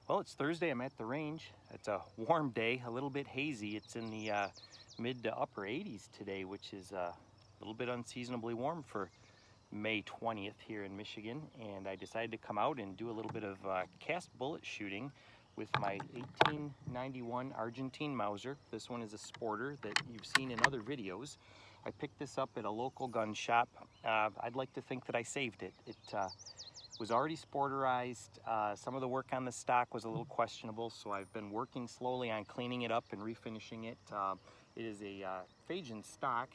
Well, it's Thursday. I'm at the range. It's a warm day, a little bit hazy. It's in the mid to upper 80s today, which is a little bit unseasonably warm for May 20th here in Michigan. And I decided to come out and do a little bit of cast bullet shooting with my 1891 Argentine Mauser. This one is a sporter that you've seen in other videos. I picked this up at a local gun shop. I'd like to think that I saved it. It was already sporterized. Some of the work on the stock was a little questionable, so I've been working slowly on cleaning it up and refinishing it. It is a Fajan stock,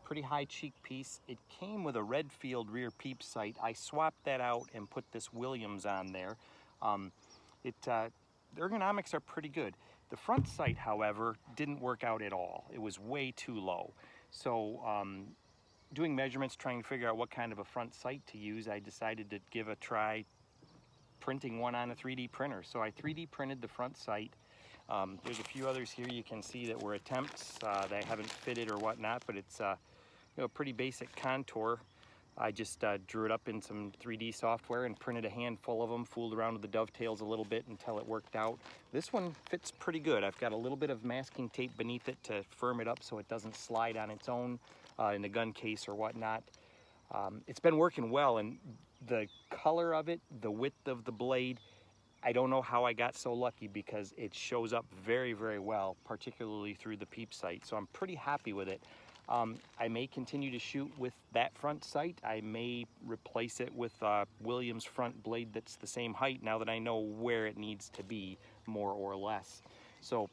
pretty high cheek piece. It came with a Redfield rear peep sight. I swapped that out and put this Williams on there. The ergonomics are pretty good. The front sight, however, didn't work out at all. It was way too low. So doing measurements, trying to figure out what kind of a front sight to use, I decided to give a try printing one on a 3D printer. So I 3D printed the front sight. There's a few others here you can see that were attempts. They haven't fitted or whatnot, but it's a pretty basic contour. I just drew it up in some 3D software and printed a handful of them, fooled around with the dovetails a little bit until it worked out. This one fits pretty good. I've got a little bit of masking tape beneath it to firm it up so it doesn't slide on its own in the gun case or whatnot. It's been working well, and the color of it, the width of the blade, I don't know how I got so lucky because it shows up very, very well, particularly through the peep sight. So I'm pretty happy with it. I may continue to shoot with that front sight. I may replace it with a Williams front blade that's the same height now that I know where it needs to be, more or less. So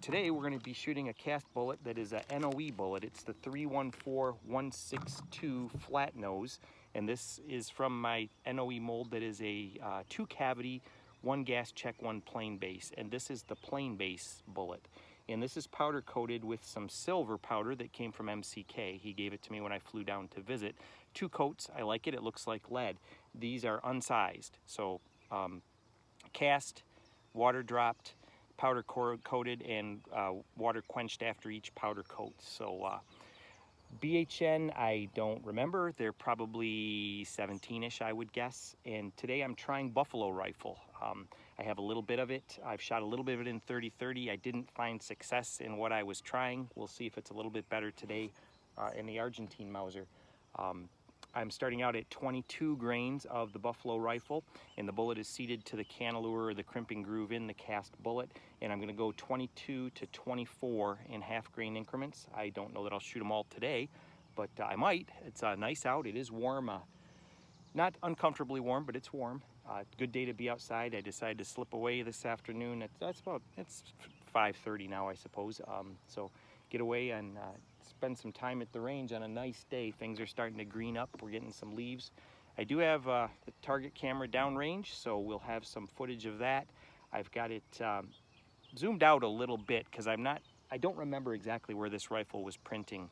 today we're going to be shooting a cast bullet that is a NOE bullet. It's the 314-162 flat nose, and this is from my NOE mold that is a 2-cavity, 1 gas check, 1 plain base, and this is the plain base bullet. And this is powder coated with some silver powder that came from MCK. He gave it to me when I flew down to visit. 2 coats, I like it, it looks like lead. These are unsized, so cast, water dropped, powder coated, and water quenched after each powder coat. So BHN, I don't remember. They're probably 17-ish, I would guess. And today I'm trying buffalo rifle. I have a little bit of it. I've shot a little bit of it in 30-30. I didn't find success in what I was trying. We'll see if it's a little bit better today in the Argentine Mauser. I'm starting out at 22 grains of the buffalo rifle, and the bullet is seated to the cantilever or the crimping groove in the cast bullet, and I'm going to go 22 to 24 in half-grain increments. I don't know that I'll shoot them all today, but I might. It's nice out. It is warm. Not uncomfortably warm, but it's warm. Good day to be outside. I decided to slip away this afternoon. It's 5:30 now, I suppose. So get away and spend some time at the range on a nice day. Things are starting to green up. We're getting some leaves. I do have the target camera downrange, so we'll have some footage of that. I've got it zoomed out a little bit because I don't remember exactly where this rifle was printing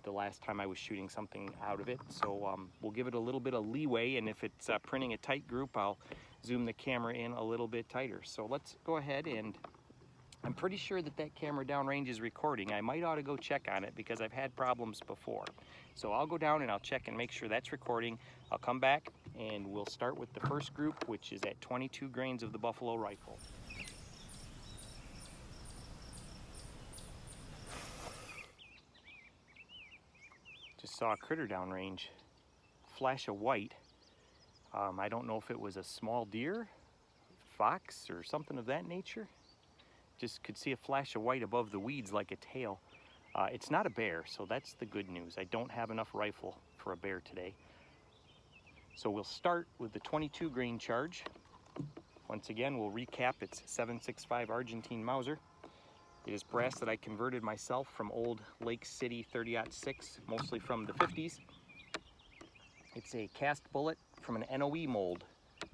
the last time I was shooting something out of it. So we'll give it a little bit of leeway, and if it's printing a tight group, I'll zoom the camera in a little bit tighter. So let's go ahead, and I'm pretty sure that camera downrange is recording. I might ought to go check on it because I've had problems before. So I'll go down and I'll check and make sure that's recording. I'll come back and we'll start with the first group, which is at 22 grains of the buffalo rifle. Just saw a critter downrange, flash of white. I don't know if it was a small deer, fox, or something of that nature. Just could see a flash of white above the weeds like a tail. It's not a bear, so that's the good news. I don't have enough rifle for a bear today. So we'll start with the 22 grain charge. Once again, we'll recap. It's 7.65 Argentine Mauser. It is brass that I converted myself from old Lake City 30-06, mostly from the 50s. It's a cast bullet from an NOE mold,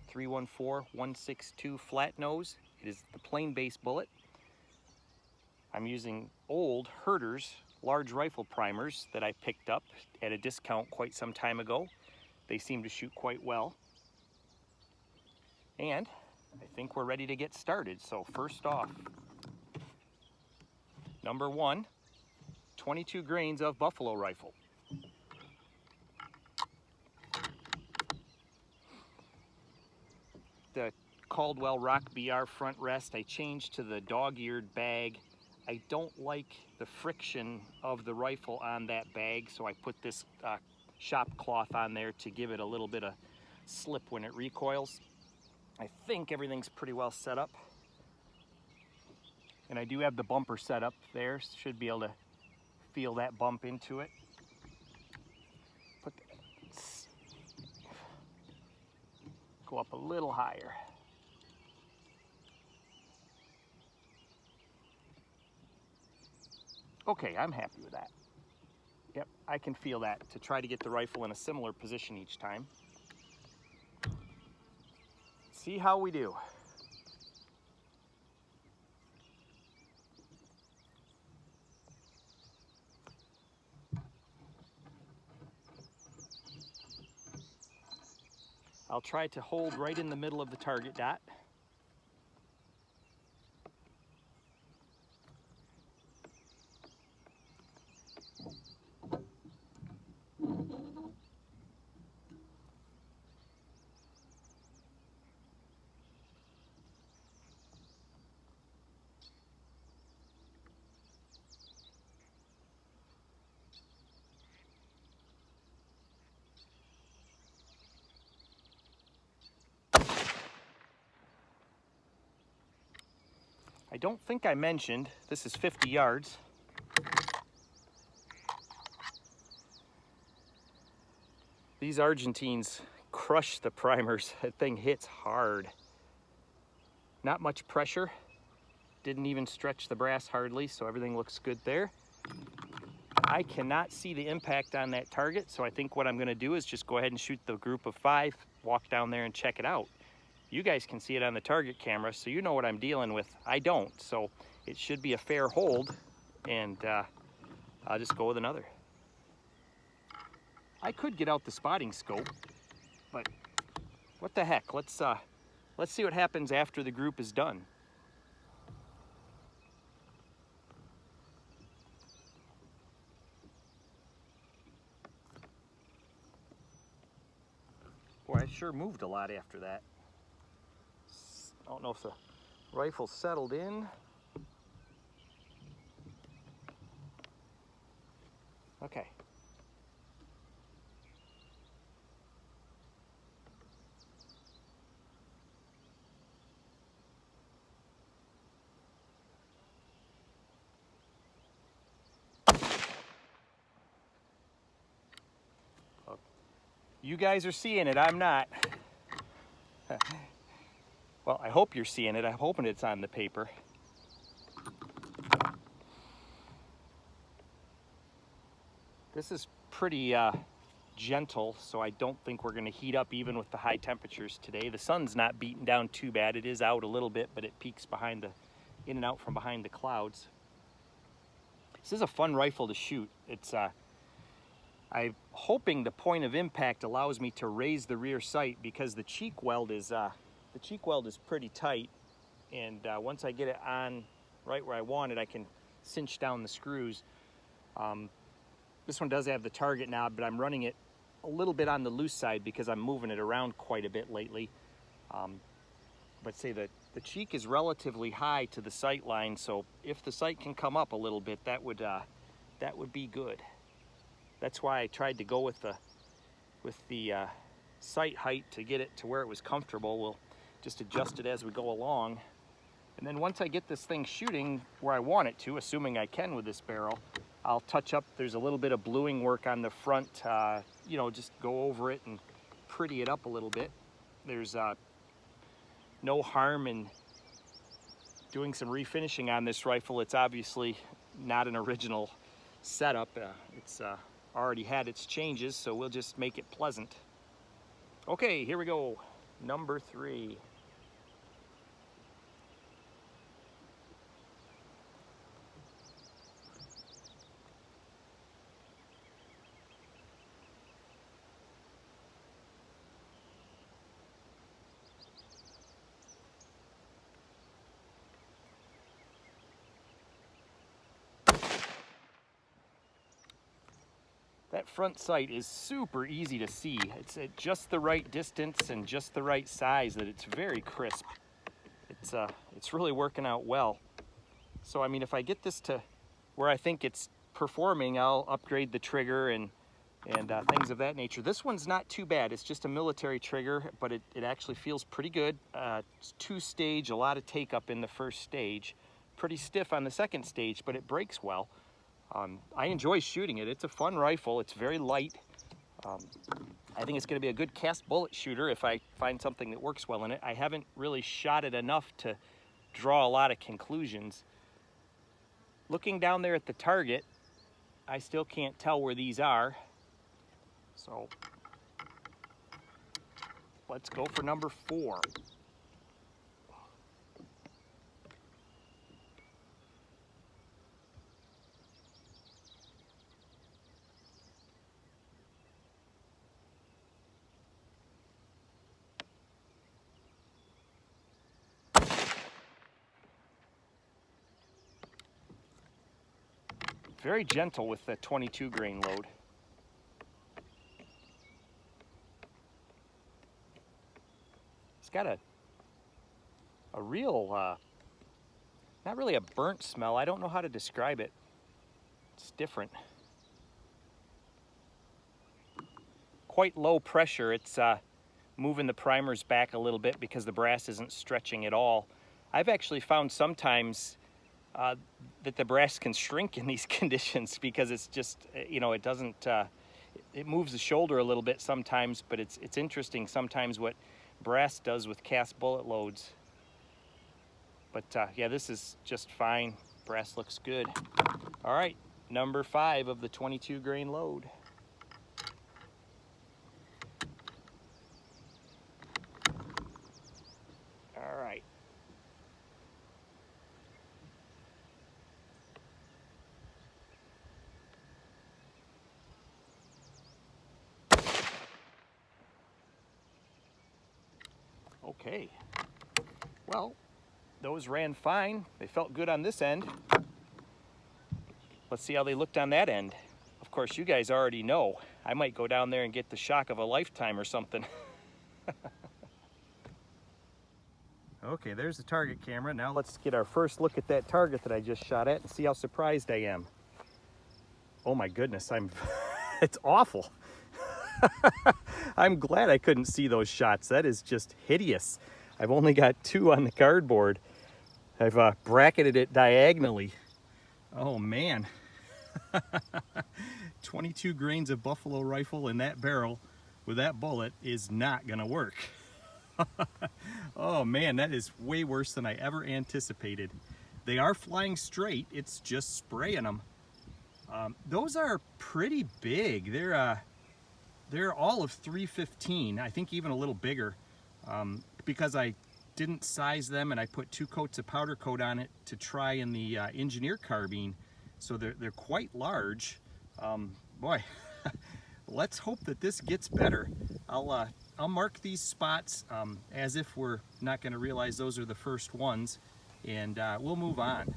314-162 flat nose. It is the plain base bullet. I'm using old Herter's large rifle primers that I picked up at a discount quite some time ago. They seem to shoot quite well. And I think we're ready to get started. So first off, number 1, 22 grains of buffalo rifle. The Caldwell Rock BR front rest. I changed to the dog-eared bag. I don't like the friction of the rifle on that bag, so I put this shop cloth on there to give it a little bit of slip when it recoils. I think everything's pretty well set up. And I do have the bumper set up there. Should be able to feel that bump into it. Go up a little higher. Okay, I'm happy with that. Yep, I can feel that to try to get the rifle in a similar position each time. See how we do. I'll try to hold right in the middle of the target dot. I don't think I mentioned, this is 50 yards. These Argentines crush the primers. That thing hits hard. Not much pressure. Didn't even stretch the brass hardly, so everything looks good there. I cannot see the impact on that target, so I think what I'm gonna do is just go ahead and shoot the group of 5, walk down there and check it out. You guys can see it on the target camera, so you know what I'm dealing with. I don't, so it should be a fair hold, and I'll just go with another. I could get out the spotting scope, but what the heck? Let's see what happens after the group is done. Boy, I sure moved a lot after that. I don't know if the rifle settled in. Okay. You guys are seeing it, I'm not. Well, I hope you're seeing it. I'm hoping it's on the paper. This is pretty gentle, so I don't think we're gonna heat up even with the high temperatures today. The sun's not beating down too bad. It is out a little bit, but it peeks behind in and out from behind the clouds. This is a fun rifle to shoot. It's I'm hoping the point of impact allows me to raise the rear sight, because the cheek weld is pretty tight, and once I get it on right where I want it, I can cinch down the screws. This one does have the target knob, but I'm running it a little bit on the loose side because I'm moving it around quite a bit lately. But say that the cheek is relatively high to the sight line, so if the sight can come up a little bit, that would be good. That's why I tried to go with the sight height to get it to where it was comfortable. We'll just adjust it as we go along. And then once I get this thing shooting where I want it to, assuming I can with this barrel, I'll touch up. There's a little bit of bluing work on the front, you know, just go over it and pretty it up a little bit. There's no harm in doing some refinishing on this rifle. It's obviously not an original setup. It's already had its changes, so we'll just make it pleasant. Okay, here we go. Number 3. That front sight is super easy to see. It's at just the right distance and just the right size that it's very crisp. It's really working out well. So I mean, if I get this to where I think it's performing, I'll upgrade the trigger and things of that nature. This one's not too bad. It's just a military trigger, but it actually feels pretty good. It's 2-stage, a lot of take up in the first stage. Pretty stiff on the second stage, but it breaks well. I enjoy shooting it. It's a fun rifle. It's very light. I think it's going to be a good cast bullet shooter if I find something that works well in it. I haven't really shot it enough to draw a lot of conclusions. Looking down there at the target, I still can't tell where these are. So let's go for number 4. Very gentle with the 22 grain load. It's got a real, not really a burnt smell. I don't know how to describe it. It's different. Quite low pressure. It's moving the primers back a little bit because the brass isn't stretching at all. I've actually found sometimes that the brass can shrink in these conditions because it's just, you know, it doesn't, it moves the shoulder a little bit sometimes, but it's interesting sometimes what brass does with cast bullet loads. But yeah, this is just fine. Brass looks good. All right, number 5 of the 22 grain load. All right. Okay, well, those ran fine. They felt good on this end. Let's see how they looked on that end. Of course, you guys already know. I might go down there and get the shock of a lifetime or something. Okay, there's the target camera. Now let's get our first look at that target that I just shot at and see how surprised I am. Oh my goodness, it's awful. I'm glad I couldn't see those shots. That is just hideous. I've only got 2 on the cardboard. I've bracketed it diagonally. Oh man. 22 grains of buffalo rifle in that barrel with that bullet is not gonna work. Oh man, that is way worse than I ever anticipated. They are flying straight. It's just spraying them. Those are pretty big. They're all of 315, I think even a little bigger, because I didn't size them and I put 2 coats of powder coat on it to try in the engineer carbine, so they're quite large. Boy, let's hope that this gets better. I'll mark these spots as if we're not going to realize those are the first ones, and we'll move on.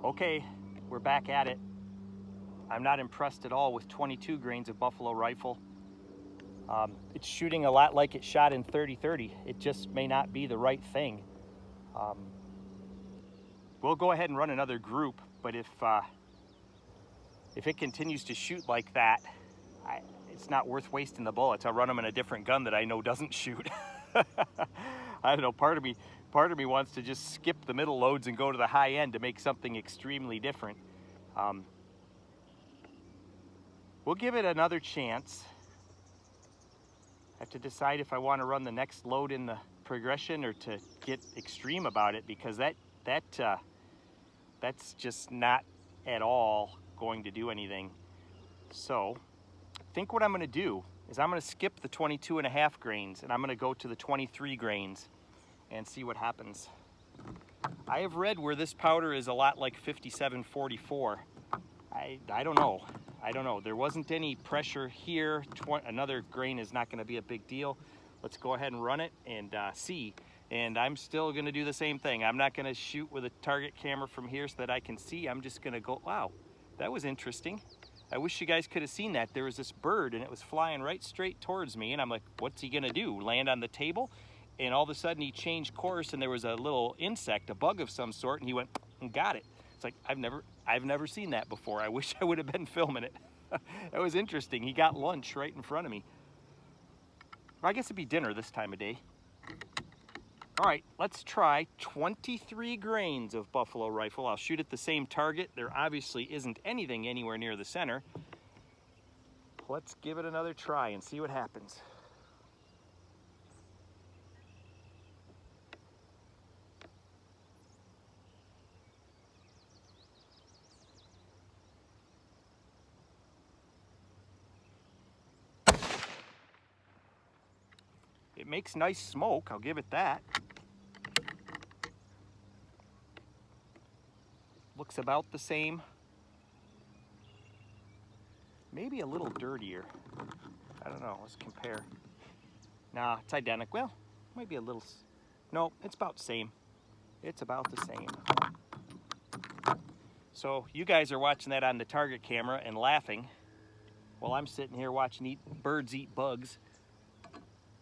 Okay, we're back at it. I'm not impressed at all with 22 grains of buffalo rifle. It's shooting a lot like it shot in 30-30. It just may not be the right thing. We'll go ahead and run another group, but if it continues to shoot like that, it's not worth wasting the bullets. I'll run them in a different gun that I know doesn't shoot. I don't know, part of me wants to just skip the middle loads and go to the high end to make something extremely different. We'll give it another chance. I have to decide if I want to run the next load in the progression or to get extreme about it, because that's just not at all going to do anything. So I think what I'm going to do is I'm going to skip the 22.5 grains and I'm going to go to the 23 grains and see what happens. I have read where this powder is a lot like 5744. I don't know. I don't know. There wasn't any pressure here. Another grain is not going to be a big deal. Let's go ahead and run it and see. And I'm still going to do the same thing. I'm not going to shoot with a target camera from here so that I can see. I'm just going to go, wow, that was interesting. I wish you guys could have seen that. There was this bird and it was flying right straight towards me, and I'm like, what's he gonna do? Land on the table? And all of a sudden he changed course and there was a little insect, a bug of some sort, and he went and got it. It's like, I've never seen that before. I wish I would have been filming it. That was interesting. He got lunch right in front of me. Or I guess it'd be dinner this time of day. All right, let's try 23 grains of buffalo rifle. I'll shoot at the same target. There obviously isn't anything anywhere near the center. Let's give it another try and see what happens. It makes nice smoke, I'll give it that. Looks about the same. Maybe a little dirtier. I don't know, let's compare. Nah, it's identical. Well, might be a little, no, it's about the same. It's about the same. So you guys are watching that on the target camera and laughing while I'm sitting here watching birds eat bugs.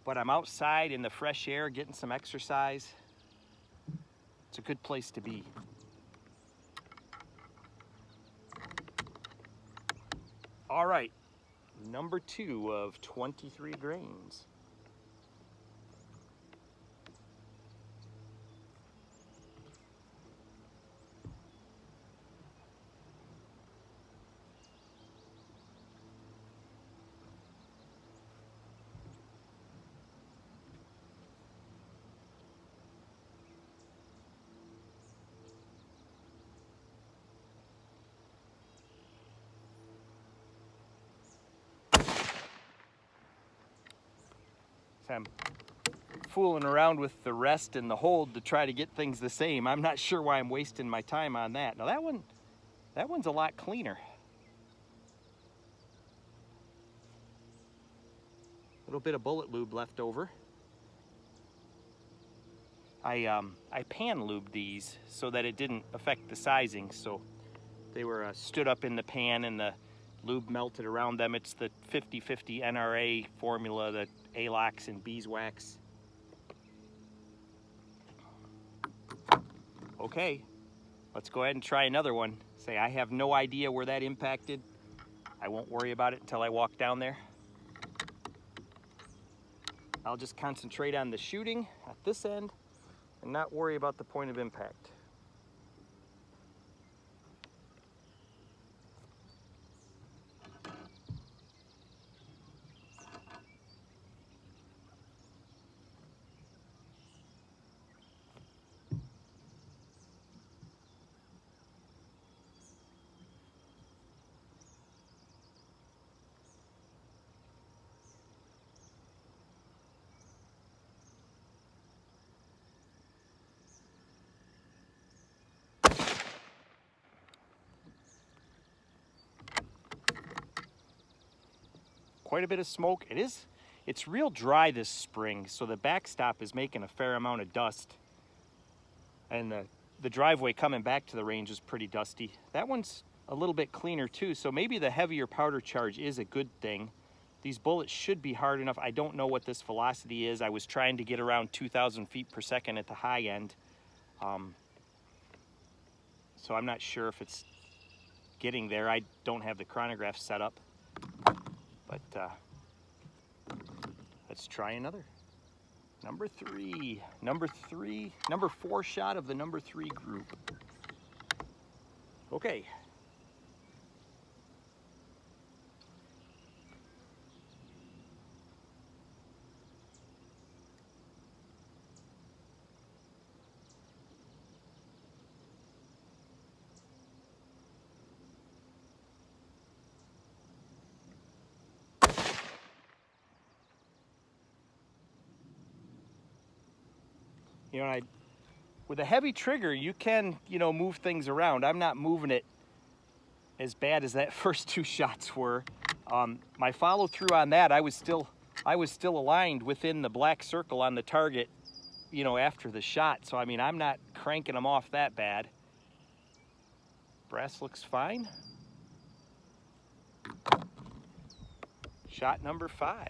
But I'm outside in the fresh air getting some exercise. It's a good place to be. All right, number 2 of 23 grains. I'm fooling around with the rest and the hold to try to get things the same. I'm not sure why I'm wasting my time on that. Now that one's a lot cleaner. A little bit of bullet lube left over. I pan lubed these so that it didn't affect the sizing. So they were stood up in the pan and the lube melted around them. It's the 50-50 NRA formula, the ALOX and beeswax. Okay, let's go ahead and try another one. Say, I have no idea where that impacted. I won't worry about it until I walk down there. I'll just concentrate on the shooting at this end and not worry about the point of impact. Quite a bit of smoke. It's real dry this spring, so the backstop is making a fair amount of dust. And the driveway coming back to the range is pretty dusty. That one's a little bit cleaner too, so maybe the heavier powder charge is a good thing. These bullets should be hard enough. I don't know what this velocity is. I was trying to get around 2,000 feet per second at the high end. So I'm not sure if it's getting there. I don't have the chronograph set up. But let's try another. Number 4 shot of the number 3 group. Okay. You know, with a heavy trigger, you can, move things around. I'm not moving it as bad as that first 2 shots were. My follow through on that, I was still aligned within the black circle on the target, after the shot. So, I mean, I'm not cranking them off that bad. Brass looks fine. Shot number 5.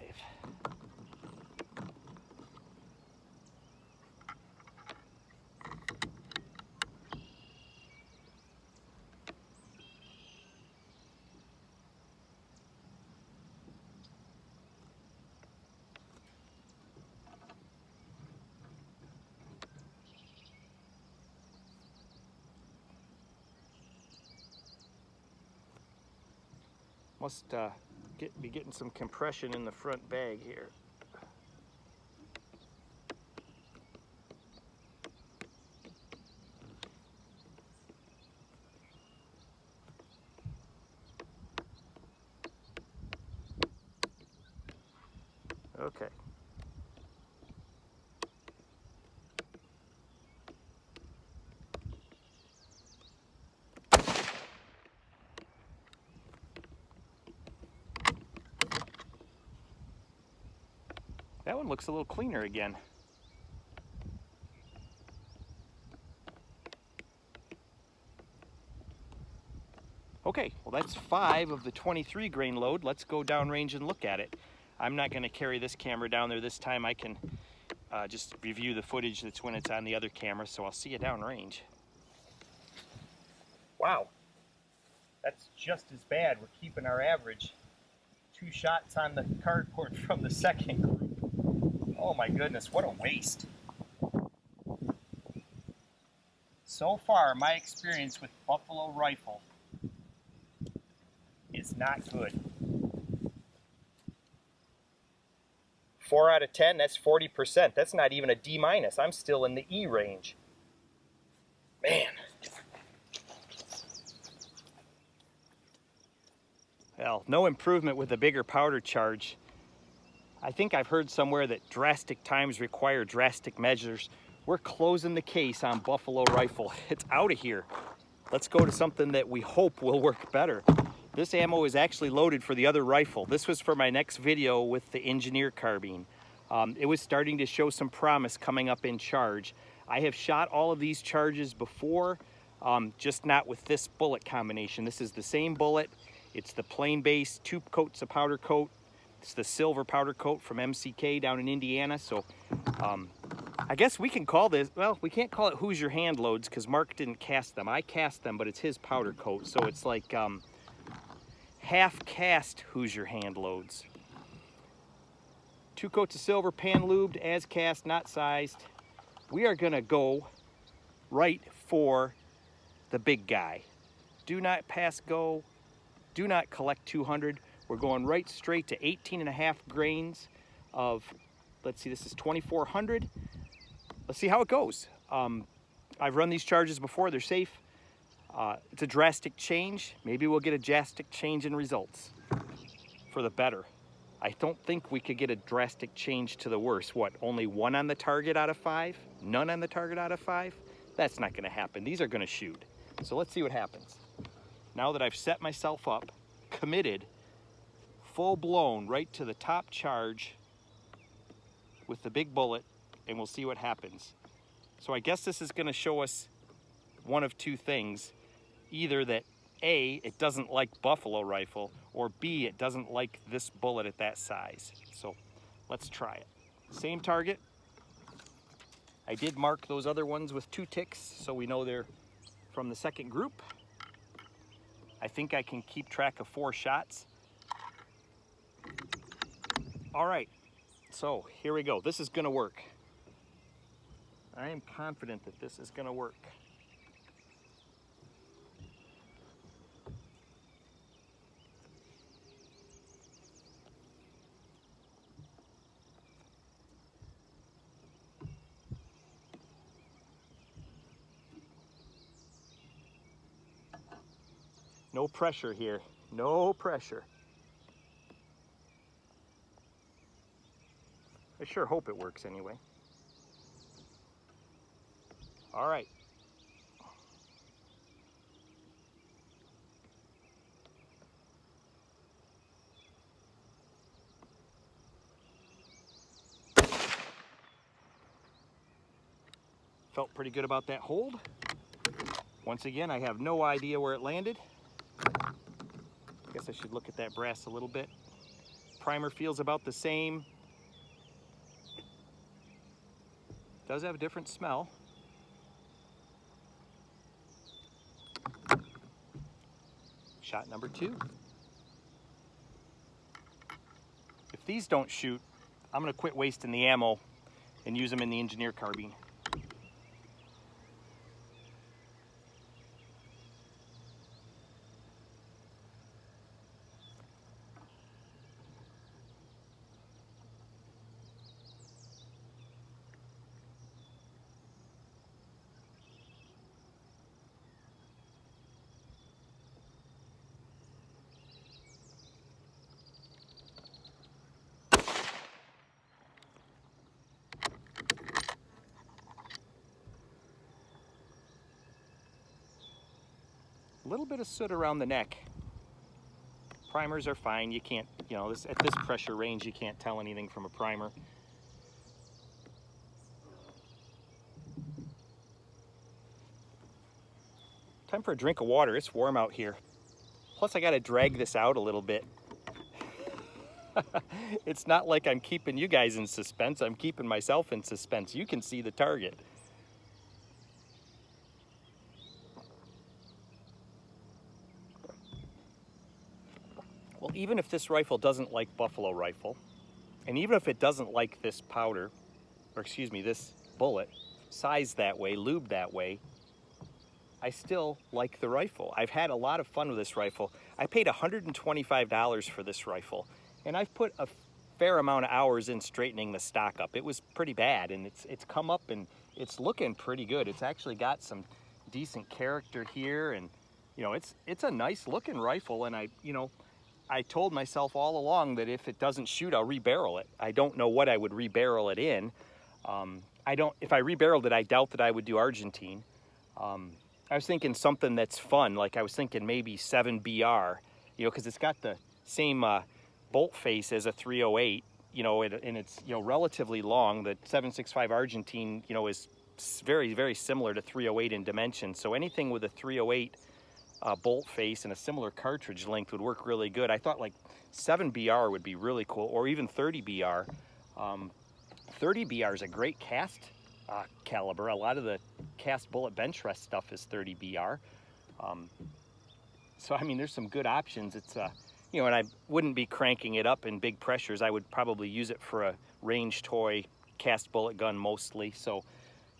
Must be getting some compression in the front bag here. Okay. That one looks a little cleaner again. Okay, well that's 5 of the 23 grain load. Let's go downrange and look at it. I'm not going to carry this camera down there this time. I can just review the footage that's when it's on the other camera, so I'll see you downrange. Wow, that's just as bad. We're keeping our average. 2 shots on the cardboard from the second group. Oh my goodness, what a waste. So far, my experience with Buffalo Rifle is not good. 4 out of 10, that's 40%. That's not even a D-. I'm still in the E range. Man. Well, no improvement with a bigger powder charge. I think I've heard somewhere that drastic times require drastic measures. We're closing the case on Buffalo Rifle. It's out of here. Let's go to something that we hope will work better. This ammo is actually loaded for the other rifle. This was for my next video with the engineer carbine. It was starting to show some promise coming up in charge. I have shot all of these charges before, just not with this bullet combination. This is the same bullet. It's the plain base, 2 coats of powder coat. It's the silver powder coat from MCK down in Indiana. So I guess we can call this, well, we can't call it Hoosier Handloads because Mark didn't cast them. I cast them, but it's his powder coat. So it's like half-cast Hoosier Handloads. 2 coats of silver, pan lubed, as cast, not sized. We are gonna go right for the big guy. Do not pass go. Do not collect 200. We're going right straight to 18.5 grains of, let's see, this is 2400. Let's see how it goes. I've run these charges before, they're safe. It's a drastic change. Maybe we'll get a drastic change in results for the better. I don't think we could get a drastic change to the worse. What, only 1 on the target out of 5? None on the target out of 5? That's not gonna happen. These are gonna shoot. So let's see what happens. Now that I've set myself up, committed, full blown right to the top charge with the big bullet, and we'll see what happens. So I guess this is gonna show us one of 2 things. Either that A, it doesn't like Buffalo Rifle, or B, it doesn't like this bullet at that size. So let's try it. Same target. I did mark those other ones with 2 ticks, so we know they're from the second group. I think I can keep track of 4 shots. All right, so here we go. This is gonna work. I am confident that this is gonna work. No pressure here, no pressure. I sure hope it works anyway. All right. Felt pretty good about that hold. Once again, I have no idea where it landed. I guess I should look at that brass a little bit. Primer feels about the same. Does have a different smell. Shot number 2. If these don't shoot, I'm gonna quit wasting the ammo and use them in the engineer carbine. A little bit of soot around the neck. Primers are fine. You can't, you know, at this pressure range, you can't tell anything from a primer. Time for a drink of water. It's warm out here. Plus, I got to drag this out a little bit. It's not like I'm keeping you guys in suspense. I'm keeping myself in suspense. You can see the target. Well, even if this rifle doesn't like buffalo rifle, and even if it doesn't like this powder, or excuse me, this bullet, sized that way, lubed that way, I still like the rifle. I've had a lot of fun with this rifle. I paid $125 for this rifle, and I've put a fair amount of hours in straightening the stock up. It was pretty bad, and it's come up and it's looking pretty good. It's actually got some decent character here, and you know, it's a nice looking rifle, and I told myself all along that if it doesn't shoot, I'll rebarrel it. I don't know what I would rebarrel it in. If I rebarreled it, I doubt that I would do Argentine. I was thinking something that's fun, like I was thinking maybe 7BR, you know, because it's got the same bolt face as a 308, you know, and it's, you know, relatively long. The 7.65 Argentine, you know, is very, very similar to 308 in dimension. So anything with a 308 bolt face and a similar cartridge length would work really good. I thought like 7BR would be really cool, or even 30BR. 30BR is a great cast caliber. A lot of the cast bullet bench rest stuff is 30BR. So I mean, there's some good options. It's you know, and I wouldn't be cranking it up in big pressures. I would probably use it for a range toy cast bullet gun mostly. So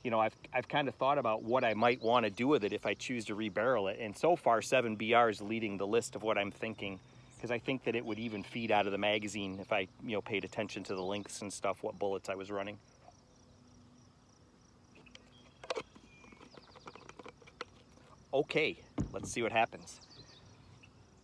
you know, I've kind of thought about what I might want to do with it if I choose to rebarrel it. And so far, 7BR is leading the list of what I'm thinking, because I think that it would even feed out of the magazine if I, you know, paid attention to the lengths and stuff, what bullets I was running. Okay, let's see what happens.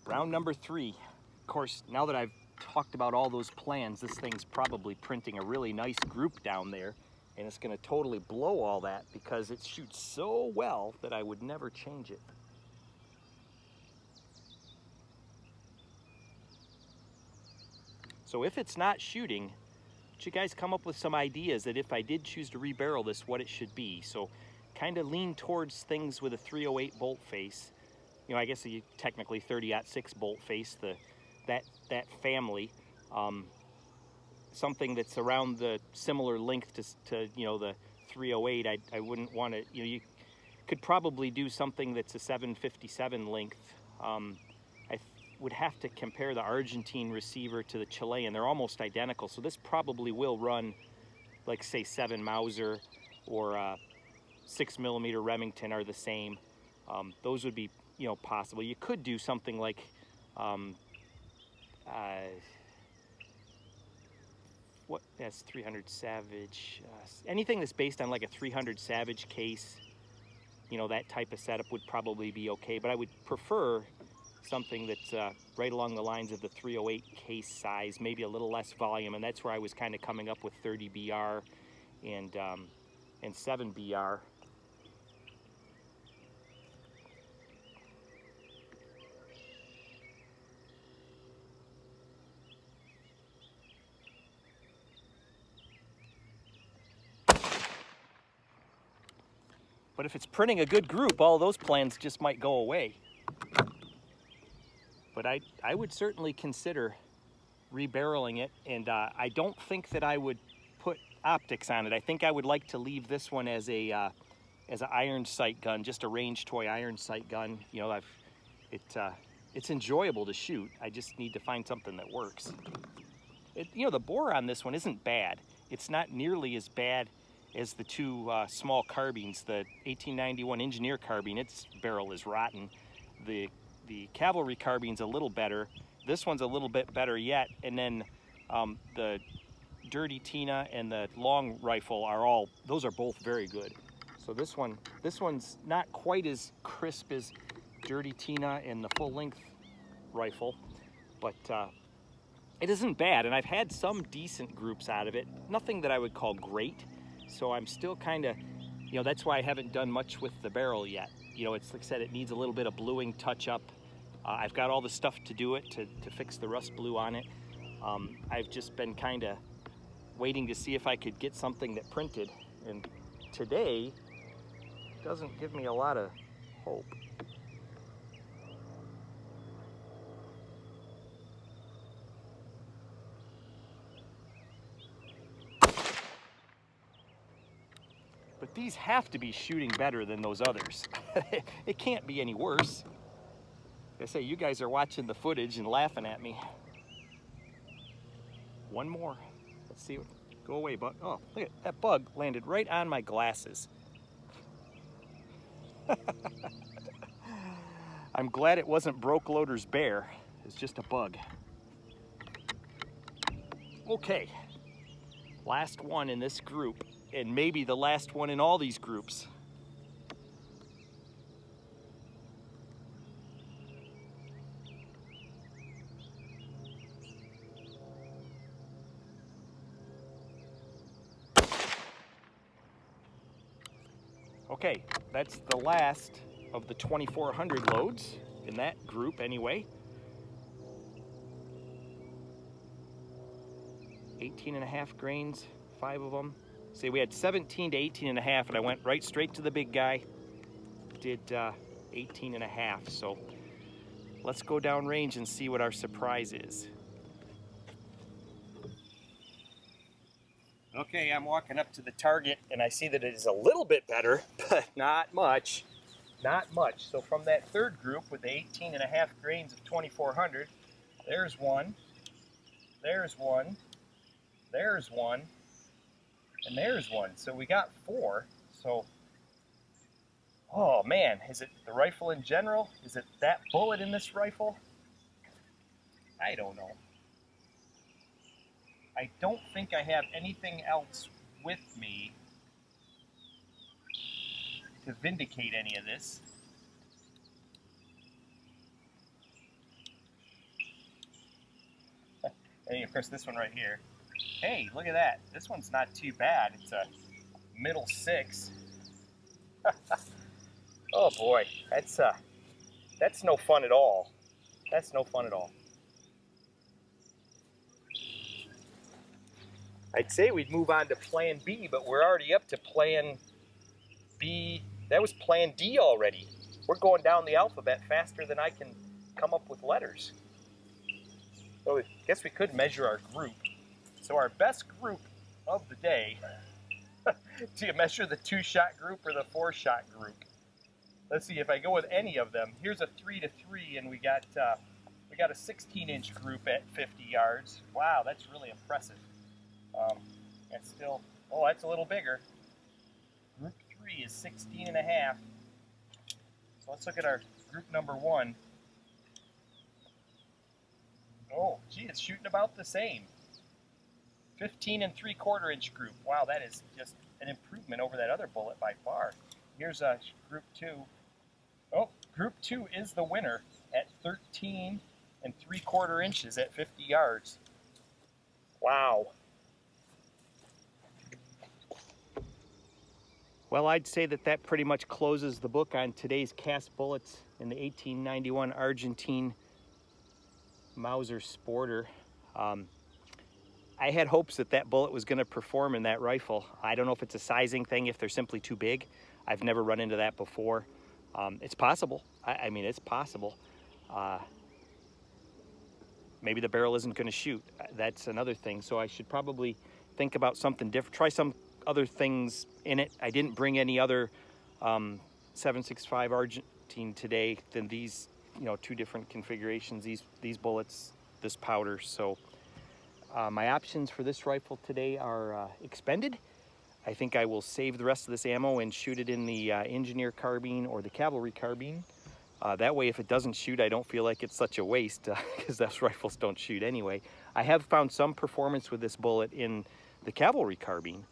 Round number 3. Of course, now that I've talked about all those plans, this thing's probably printing a really nice group down there. And it's going to totally blow all that because it shoots so well that I would never change it. So if it's not shooting, would you guys come up with some ideas that if I did choose to rebarrel this, what it should be? So kind of lean towards things with a 308 bolt face. You know, I guess you technically 30-06 bolt face, that family. Something that's around the similar length to you know, the 308. I wouldn't want to, you know, you could probably do something that's a 757 length. I would have to compare the Argentine receiver to the Chilean. They're almost identical, so this probably will run like, say, 7 Mauser or 6mm Remington are the same. Those would be, you know, possible. You could do something like that's 300 Savage. Anything that's based on like a 300 Savage case, you know, that type of setup would probably be okay. But I would prefer something that's right along the lines of the 308 case size, maybe a little less volume, and that's where I was kind of coming up with 30BR and 7BR. But if it's printing a good group, all those plans just might go away. But I would certainly consider rebarreling it, and I don't think that I would put optics on it. I think I would like to leave this one as an iron sight gun, just a range toy iron sight gun. You know, it's enjoyable to shoot. I just need to find something that works. You know, the bore on this one isn't bad. It's not nearly as bad as the two small carbines. The 1891 Engineer carbine, its barrel is rotten. The cavalry carbine's a little better. This one's a little bit better yet. And then the Dirty Tina and the long rifle those are both very good. So this one's not quite as crisp as Dirty Tina and the full length rifle, but it isn't bad, and I've had some decent groups out of it. Nothing that I would call great, so I'm still kind of, you know, that's why I haven't done much with the barrel yet. You know, it's like I said, it needs a little bit of bluing touch-up. I've got all the stuff to do it, to fix the rust blue on it. I've just been kind of waiting to see if I could get something that printed, and today doesn't give me a lot of hope. But these have to be shooting better than those others. It can't be any worse. Like I say, you guys are watching the footage and laughing at me. One more. Let's see. Go away, bug. Oh, look at that bug landed right on my glasses. I'm glad it wasn't Broke Loader's bear. It's just a bug. Okay. Last one in this group, and maybe the last one in all these groups. Okay, that's the last of the 2400 loads in that group anyway. 18.5 grains, 5 of them. See, we had 17 to 18.5, and I went right straight to the big guy. Did 18.5, so let's go down range and see what our surprise is. Okay, I'm walking up to the target, and I see that it is a little bit better, but not much. Not much. So from that third group with the 18.5 grains of 2400, there's one, there's one, there's one, and there's one. So we got 4. So, oh man, is it the rifle in general? Is it that bullet in this rifle? I don't know. I don't think I have anything else with me to vindicate any of this. And of course this one right here. Hey, look at that. This one's not too bad. It's a middle 6. Oh boy, that's no fun at all. That's no fun at all. I'd say we'd move on to plan B, but we're already up to plan B. That was plan D already. We're going down the alphabet faster than I can come up with letters. So I guess we could measure our group. So our best group of the day, do you measure the 2-shot group or the 4-shot group? Let's see if I go with any of them. Here's a 3 to 3, and we got a 16-inch group at 50 yards. Wow, that's really impressive. That's still, oh, that's a little bigger. Group 3 is 16.5. So let's look at our group number 1. Oh, gee, it's shooting about the same. 15 and 3/4 inch group. Wow, that is just an improvement over that other bullet by far. Here's a group 2. Oh, group 2 is the winner at 13 and 3/4 inches at 50 yards. Wow. Well, I'd say that pretty much closes the book on today's cast bullets in the 1891 Argentine Mauser Sporter. I had hopes that bullet was going to perform in that rifle. I don't know if it's a sizing thing, if they're simply too big. I've never run into that before. It's possible. I mean, it's possible. maybe the barrel isn't going to shoot. That's another thing. So I should probably think about something different, try some other things in it. I didn't bring any other 7.65 Argentine today than these, you know, 2 different configurations, these bullets, this powder. So my options for this rifle today are expended. I think I will save the rest of this ammo and shoot it in the engineer carbine or the cavalry carbine. That way, if it doesn't shoot, I don't feel like it's such a waste, because those rifles don't shoot anyway. I have found some performance with this bullet in the cavalry carbine.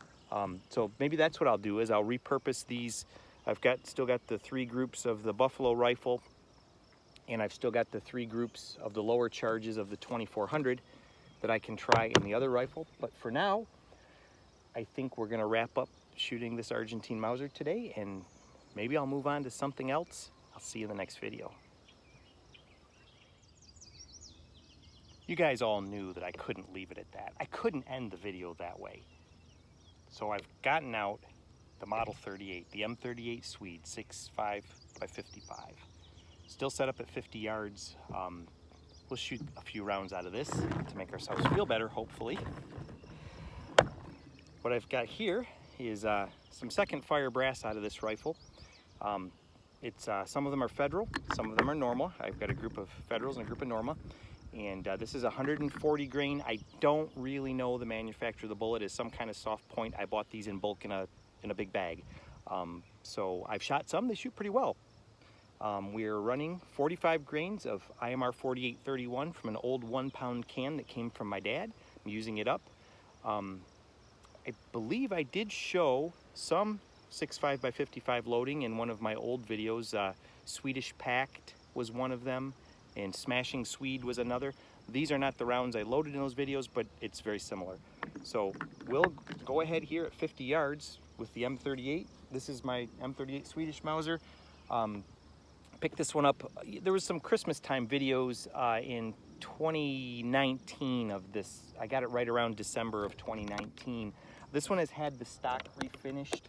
So maybe that's what I'll do, is I'll repurpose these. I've still got the 3 groups of the Buffalo rifle, and I've still got the 3 groups of the lower charges of the 2400 that I can try in the other rifle. But for now, I think we're gonna wrap up shooting this Argentine Mauser today, and maybe I'll move on to something else. I'll see you in the next video. You guys all knew that I couldn't leave it at that. I couldn't end the video that way. So I've gotten out the Model 38, the M38 Swede, 6.5 by 55. Still set up at 50 yards. We'll shoot a few rounds out of this to make ourselves feel better, hopefully. What I've got here is some second fire brass out of this rifle. Some of them are Federal, some of them are Norma. I've got a group of Federals and a group of Norma. And this is 140 grain. I don't really know the manufacturer of the bullet. Is some kind of soft point. I bought these in bulk in a big bag. So I've shot some, they shoot pretty well. We're running 45 grains of IMR 4831 from an old 1-pound can that came from my dad. I'm using it up. I believe I did show some 6.5 by 55 loading in one of my old videos. Swedish Packed was one of them, and Smashing Swede was another. These are not the rounds I loaded in those videos, but it's very similar. So we'll go ahead here at 50 yards with the M38. This is my M38 Swedish Mauser. Picked this one up. There was some Christmas time videos in 2019 of this. I got it right around December of 2019. This one has had the stock refinished.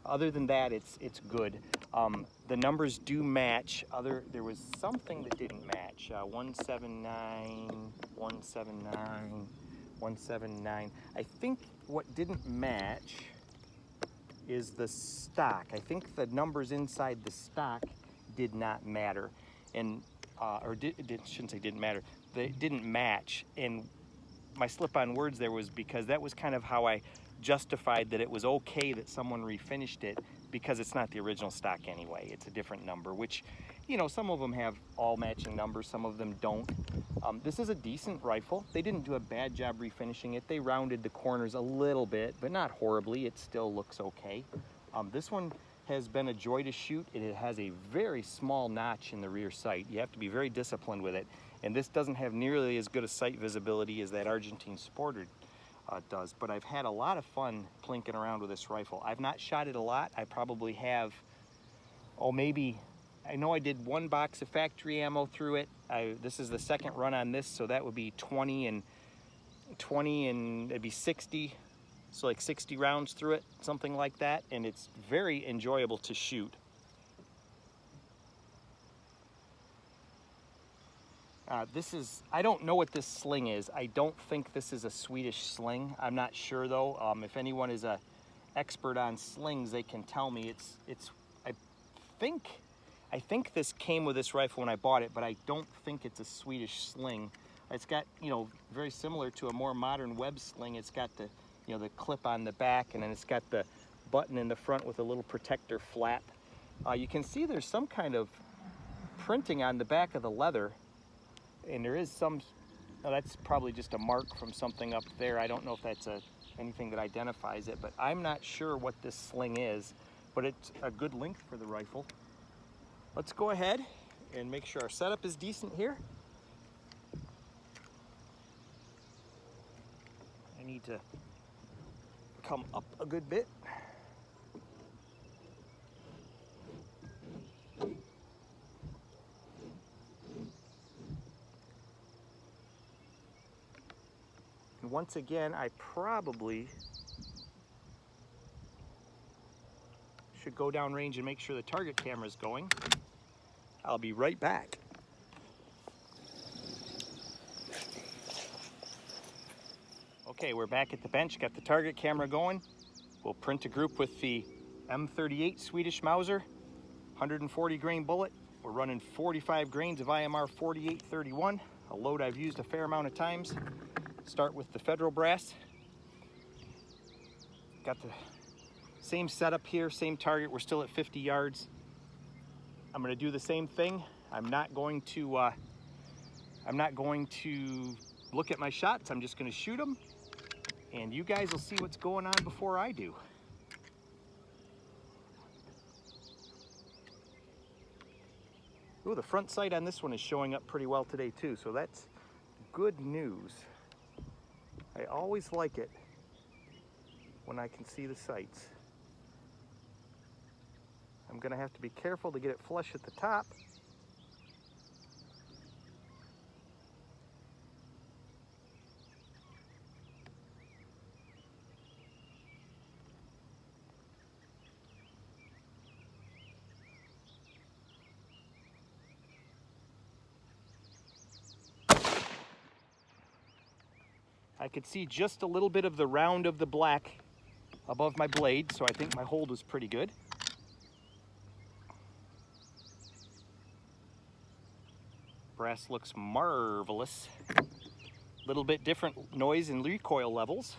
Other than that, it's good. The numbers do match. There was something that didn't match. 179, 179, 179. I think what didn't match is the stock. I think the numbers inside the stock did not matter, and shouldn't say didn't matter. They didn't match, and my slip on words there was because that was kind of how I justified that it was okay that someone refinished it, because it's not the original stock anyway. It's a different number, which, you know, some of them have all matching numbers, some of them don't. This is a decent rifle. They didn't do a bad job refinishing it. They rounded the corners a little bit, but not horribly. It still looks okay. This one has been a joy to shoot. It has a very small notch in the rear sight. You have to be very disciplined with it. And this doesn't have nearly as good a sight visibility as that Argentine Sporter does, but I've had a lot of fun plinking around with this rifle. I've not shot it a lot. I probably have, I know I did 1 box of factory ammo through it. This is the second run on this, so that would be 20 and it'd be 60. So like 60 rounds through it, something like that, and it's very enjoyable to shoot. I don't know what this sling is. I don't think this is a Swedish sling. I'm not sure though. If anyone is a expert on slings, they can tell me. I think this came with this rifle when I bought it, but I don't think it's a Swedish sling. It's got, you know, very similar to a more modern web sling. It's got the, you know, the clip on the back, and then it's got the button in the front with a little protector flap. You can see there's some kind of printing on the back of the leather. And there is some, that's probably just a mark from something up there. I don't know if that's anything that identifies it, but I'm not sure what this sling is, but it's a good length for the rifle. Let's go ahead and make sure our setup is decent here. I need to come up a good bit. Once again, I probably should go down range and make sure the target camera is going. I'll be right back. Okay, we're back at the bench, got the target camera going. We'll print a group with the M38 Swedish Mauser, 140 grain bullet. We're running 45 grains of IMR 4831, a load I've used a fair amount of times. Start with the federal brass. Got the same setup here, same target. We're still at 50 yards. I'm gonna do the same thing. I'm not going to look at my shots. I'm just gonna shoot them, and you guys will see what's going on before I do. Ooh, the front sight on this one is showing up pretty well today too, so that's good news. I always like it when I can see the sights. I'm gonna have to be careful to get it flush at the top. I could see just a little bit of the round of the black above my blade, so I think my hold was pretty good. Brass looks marvelous. Little bit different noise and recoil levels.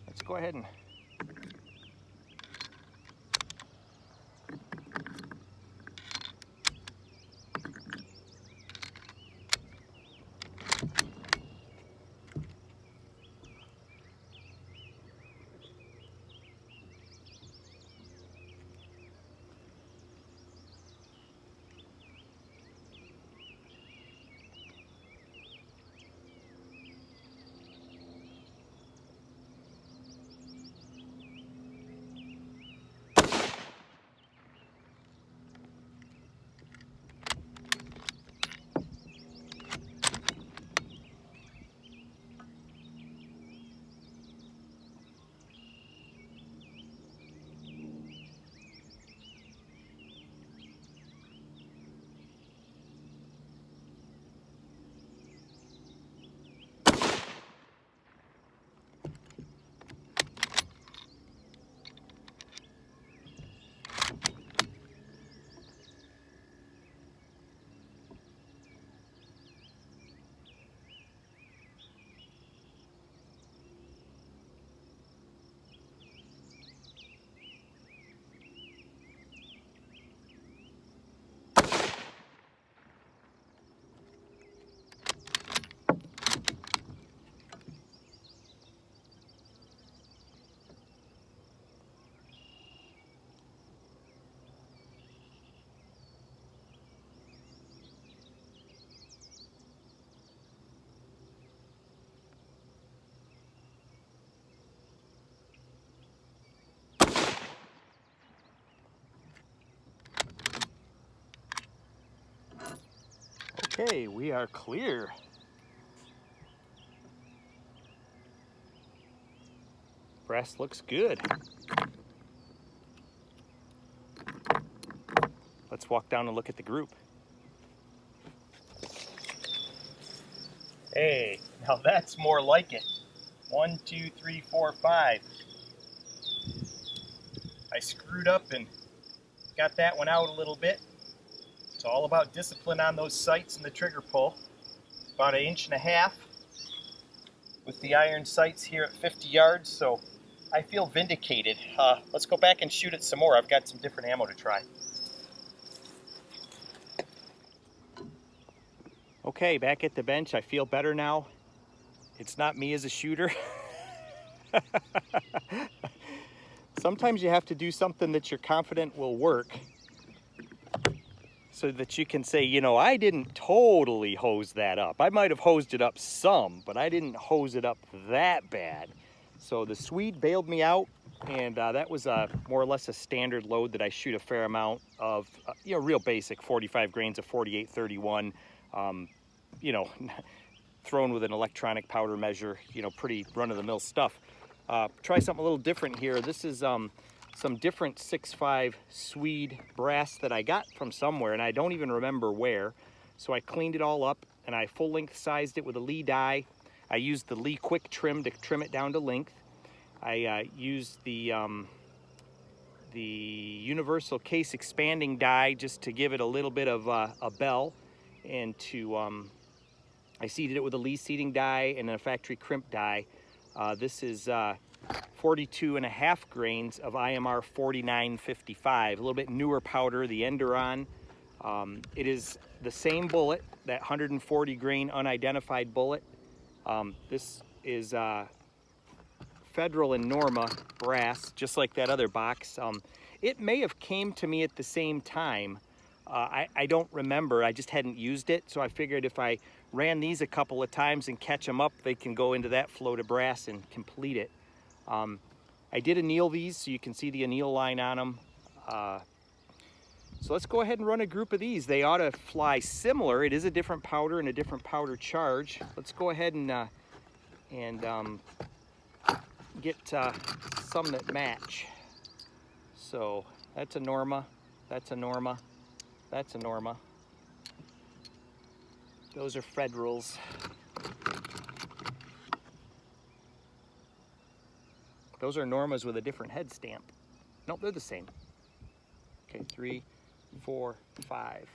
Let's go ahead and okay, we are clear. Brass looks good. Let's walk down and look at the group. Hey, now that's more like it. 1, 2, 3, 4, 5. I screwed up and got that one out a little bit. It's all about discipline on those sights and the trigger pull. About 1.5 inches with the iron sights here at 50 yards, so I feel vindicated. Let's go back and shoot it some more. I've got some different ammo to try. Okay, back at the bench. I feel better now. It's not me as a shooter. Sometimes you have to do something that you're confident will work so that you can say, you know, I didn't totally hose that up. I might have hosed it up some, but I didn't hose it up that bad. So the Swede bailed me out, and that was more or less a standard load that I shoot a fair amount of, you know, real basic 45 grains of 4831, you know, thrown with an electronic powder measure, you know, pretty run-of-the-mill stuff. Try something a little different here. This is some different 6.5 Swede brass that I got from somewhere, and I don't even remember where. So I cleaned it all up, and I full length sized it with a Lee die. I used the Lee quick trim to trim it down to length. I used the universal case expanding die just to give it a little bit of a bell, and to I seated it with a Lee seating die and a factory crimp die. This is 42.5 grains of IMR 4955, a little bit newer powder, the Enduron. It is the same bullet, that 140 grain unidentified bullet. This is Federal and Norma brass, just like that other box. It may have came to me at the same time. I don't remember, I just hadn't used it, so I figured if I ran these a couple of times and catch them up, they can go into that float of brass and complete it. I did anneal these, so you can see the anneal line on them. So let's go ahead and run a group of these. They ought to fly similar. It is a different powder and a different powder charge. Let's go ahead and get some that match. So that's a Norma, that's a Norma, that's a Norma. Those are Federals. Those are Normas with a different head stamp. Nope, they're the same. Okay, 3, 4, 5.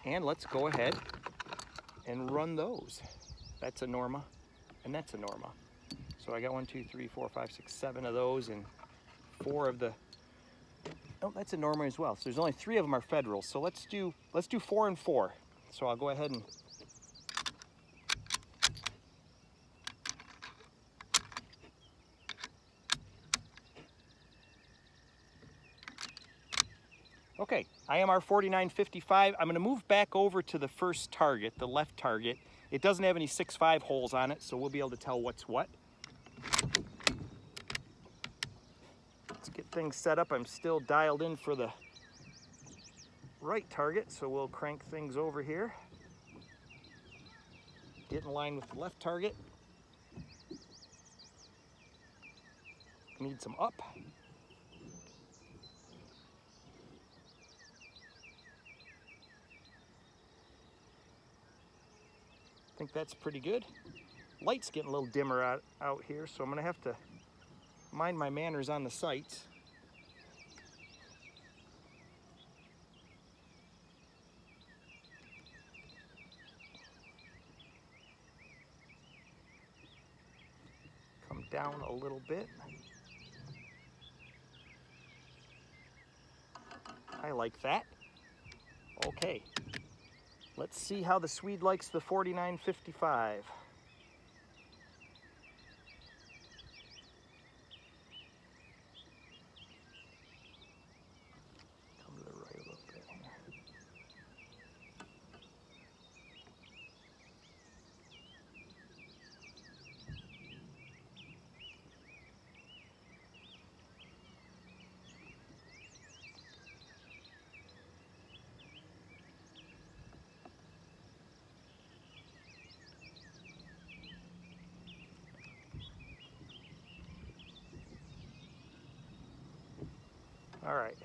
And let's go ahead and run those. That's a Norma, and that's a Norma. So I got 1, 2, 3, 4, 5, 6, 7 of those, and 4 of the, oh, that's a Norma as well. So there's only 3 of them are Federals. So let's do 4 and 4. So I'll go ahead and okay, IMR 4955. I'm going to move back over to the first target, the left target. It doesn't have any 6.5 holes on it, so we'll be able to tell what's what. Let's get things set up. I'm still dialed in for the right target, so we'll crank things over here. Get in line with the left target. Need some up. I think that's pretty good. Light's getting a little dimmer out here, so I'm gonna have to mind my manners on the sights. Come down a little bit. I like that. Okay. Let's see how the Swede likes the 4955. Come to the right a little bit here. All right.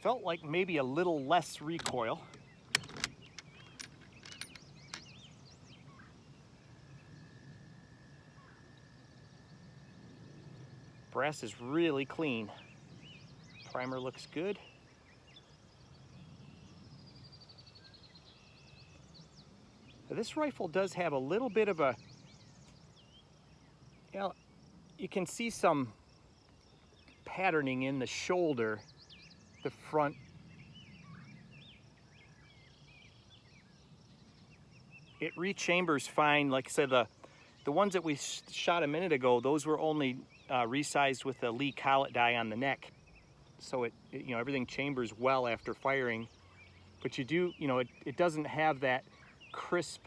Felt like maybe a little less recoil. Brass is really clean. Primer looks good. This rifle does have a little bit of a, you know, you can see some patterning in the shoulder, the front. It rechambers fine. Like I said, the ones that we shot a minute ago, those were only resized with a Lee collet die on the neck. So it you know, everything chambers well after firing. But you do, you know, it doesn't have that crisp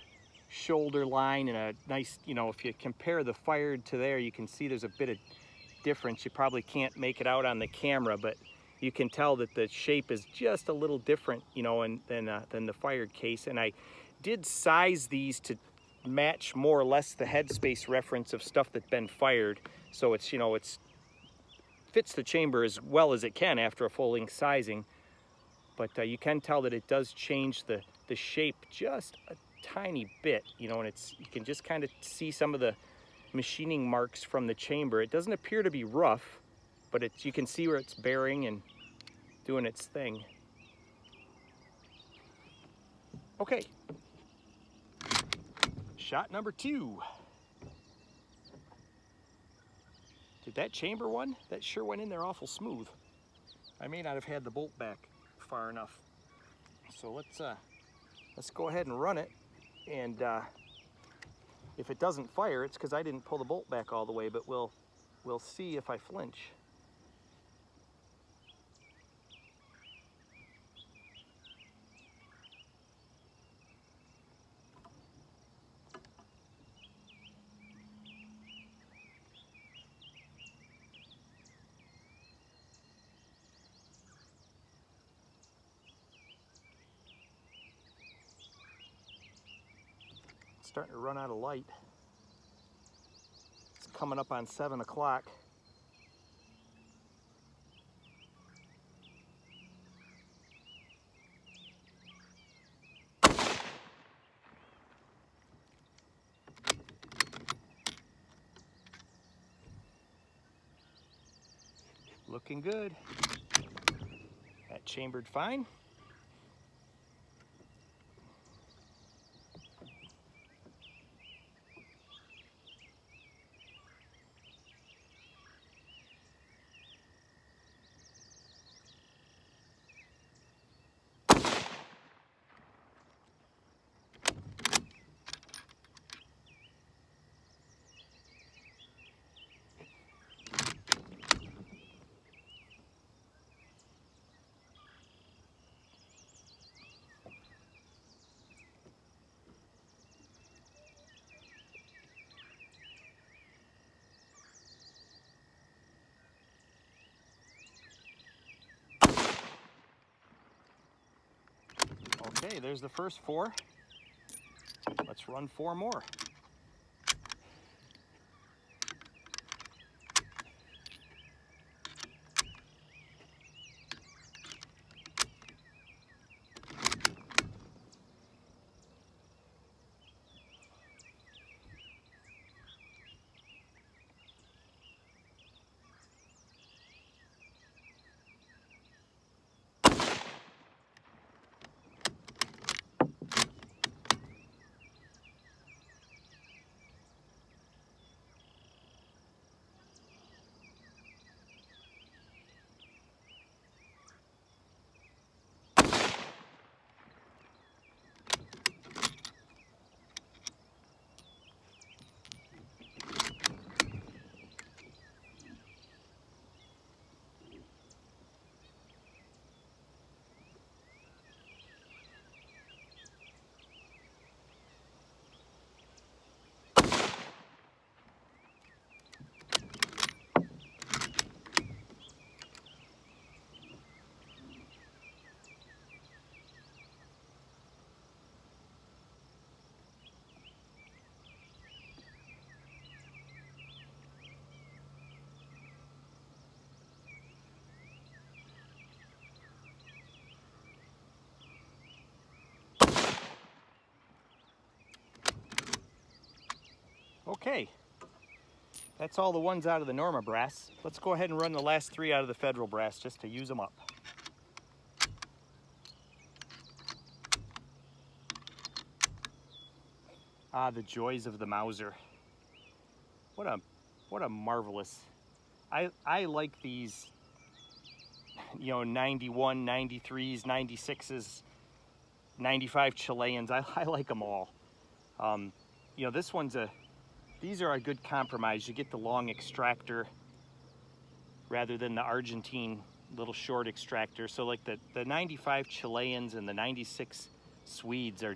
shoulder line and a nice, you know, if you compare the fired to there, you can see there's a bit of difference. You probably can't make it out on the camera, but you can tell that the shape is just a little different, you know, than the fired case. And I did size these to match more or less the headspace reference of stuff that's been fired. So it's, you know, it's fits the chamber as well as it can after a full length sizing. But you can tell that it does change the shape just a tiny bit, you know, and you can just kind of see some of the machining marks from the chamber. It doesn't appear to be rough, but you can see where it's bearing and doing its thing. Okay, shot number 2. Did that chamber one? That sure went in there awful smooth. I may not have had the bolt back far enough. So let's go ahead and run it, and if it doesn't fire, it's because I didn't pull the bolt back all the way, but we'll see if I flinch. Starting to run out of light. It's coming up on 7 o'clock. Looking good. That chambered fine. Okay, there's the first 4. Let's run 4 more. Okay, that's all the ones out of the Norma brass. Let's go ahead and run the last 3 out of the Federal brass just to use them up. Ah, the joys of the Mauser. What a marvelous. I like these, you know, 91, 93s, 96s, 95 Chileans. I like them all. You know, this one's these are a good compromise. You get the long extractor rather than the Argentine little short extractor. So like the 95 Chileans and the 96 Swedes are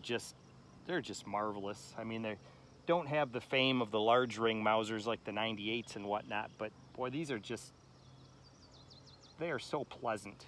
they're just marvelous. I mean, they don't have the fame of the large ring Mausers like the 98s and whatnot, but boy, these are just, they are so pleasant.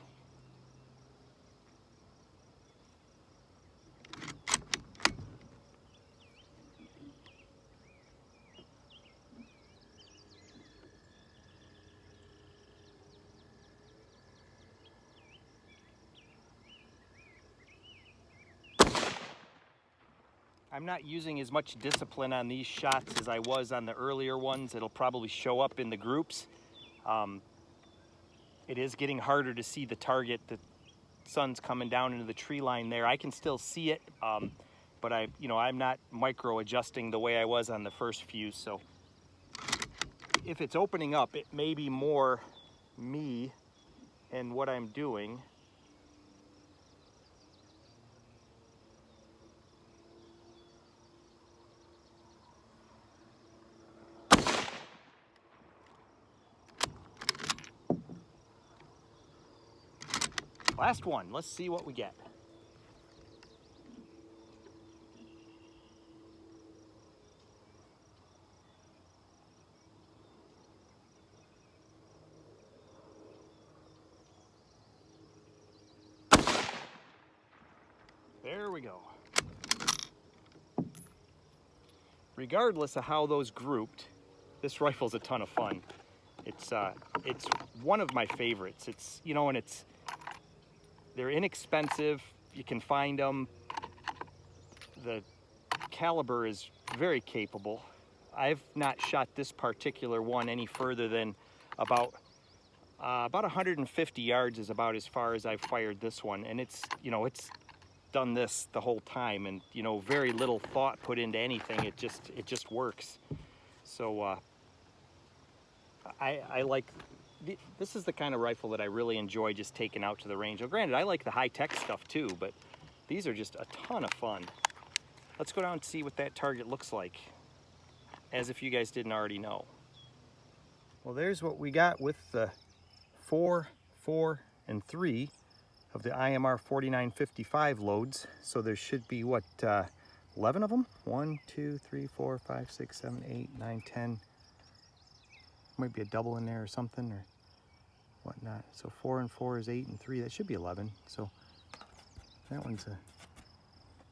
I'm not using as much discipline on these shots as I was on the earlier ones. It'll probably show up in the groups. It is getting harder to see the target. The sun's coming down into the tree line there. I can still see it, but I'm not micro adjusting the way I was on the first few. So if it's opening up, it may be more me and what I'm doing. Last one, let's see what we get. There we go. Regardless of how those grouped, this rifle's a ton of fun. It's one of my favorites. It's, and they're inexpensive. You can find them. The caliber is very capable. I've not shot this particular one any further than about 150 yards is about as far as I've fired this one, and it's done this the whole time, and very little thought put into anything. It just works. So I like. This is the kind of rifle that I really enjoy just taking out to the range. Now, granted, I like the high-tech stuff too, but these are just a ton of fun. Let's go down and see what that target looks like, as if you guys didn't already know. Well, there's what we got with the 4, 4, and 3 of the IMR 4955 loads. So there should be, what, 11 of them? 1, 2, 3, 4, 5, 6, 7, 8, 9, 10. Might be a double in there or something or whatnot. So 4 and 4 is 8 and 3. That should be 11. So that one's a.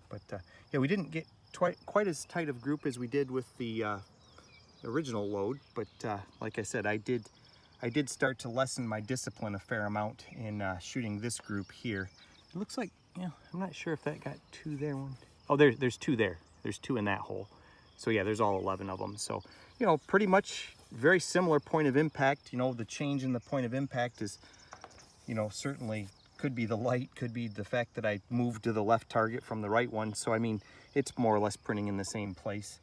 But yeah, we didn't get quite as tight of group as we did with the original load. But like I said, I did start to lessen my discipline a fair amount in shooting this group here. It looks like, I'm not sure if that got 2 there. Oh, there's 2 there. There's 2 in that hole. So yeah, there's all 11 of them. So pretty much very similar point of impact. The change in the point of impact is, certainly could be the light, could be the fact that I moved to the left target from the right one. So I mean, it's more or less printing in the same place.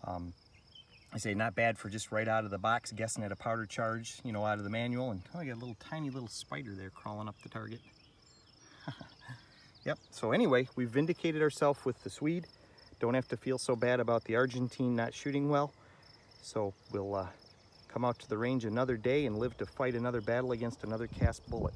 I say not bad for just right out of the box, guessing at a powder charge, out of the manual. And I got a tiny little spider there crawling up the target. Yep. So anyway, we've vindicated ourselves with the Swede. Don't have to feel so bad about the Argentine not shooting well. So we'll come out to the range another day and live to fight another battle against another cast bullet.